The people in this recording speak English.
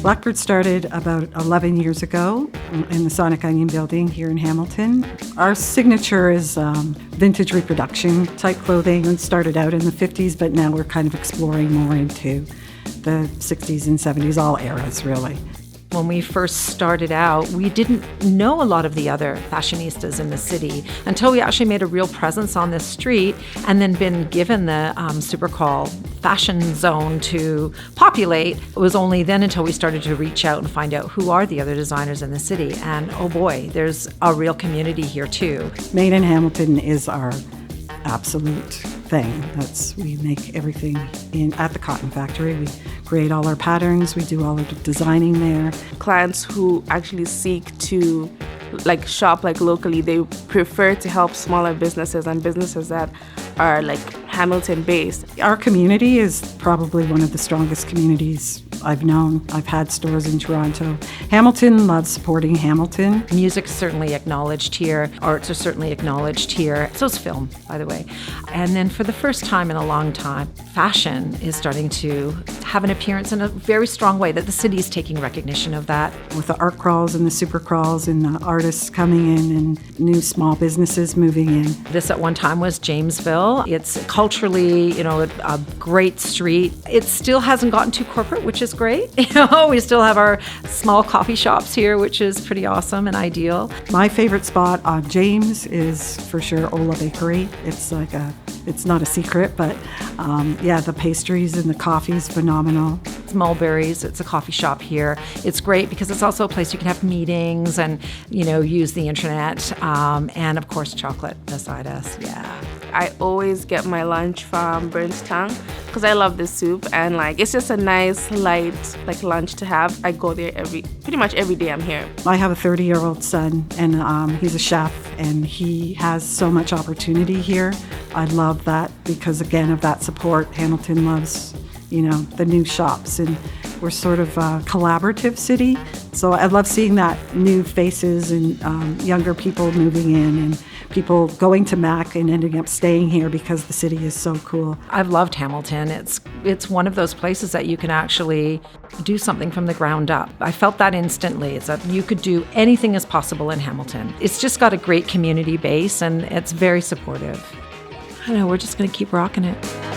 Blackbird started about 11 years ago in the Sonic Onion building here in Hamilton. Our signature is vintage reproduction type clothing. We started out in the 50s, but now we're kind of exploring more into the 60s and 70s, all eras really. When we first started out, we didn't know a lot of the other fashionistas in the city until we actually made a real presence on this street and then been given the Supercall fashion zone to populate. It was only then until we started to reach out and find out who are the other designers in the city. And oh boy, there's a real community here too. Made in Hamilton is our absolute thing. We make everything at the cotton factory. We create all our patterns. We do all of the designing there. Clients who actually seek to shop locally, they prefer to help smaller businesses and businesses that are Hamilton based. Our community is probably one of the strongest communities I've known. I've had stores in Toronto. Hamilton loves supporting Hamilton. Music's certainly acknowledged here. Arts are certainly acknowledged here. So is film, by the way. And then for the first time in a long time, fashion is starting to have an appearance in a very strong way, that the city is taking recognition of that. With the art crawls and the super crawls and the artists coming in and new small businesses moving in. This at one time was Jamesville. It's culturally, a great street. It still hasn't gotten too corporate, which is great. We still have our small coffee shops here, which is pretty awesome and ideal. My favorite spot on James is for sure Ola Bakery. It's not a secret, but the pastries and the coffee is phenomenal. It's Mulberry's. It's a coffee shop here. It's great because it's also a place you can have meetings and, use the internet, and of course chocolate beside us. Yeah. I always get my lunch from Burnt Tongue because I love the soup, and it's just a nice light lunch to have. I go there pretty much every day I'm here. I have a 30-year-old son, and he's a chef, and he has so much opportunity here. I love that because, again, of that support. Hamilton loves, the new shops, and we're sort of a collaborative city. So I love seeing that new faces and younger people moving in and people going to Mac and ending up staying here because the city is so cool. I've loved Hamilton. It's one of those places that you can actually do something from the ground up. I felt that instantly. It's that you could do anything is possible in Hamilton. It's just got a great community base and it's very supportive. I don't know, we're just going to keep rocking it.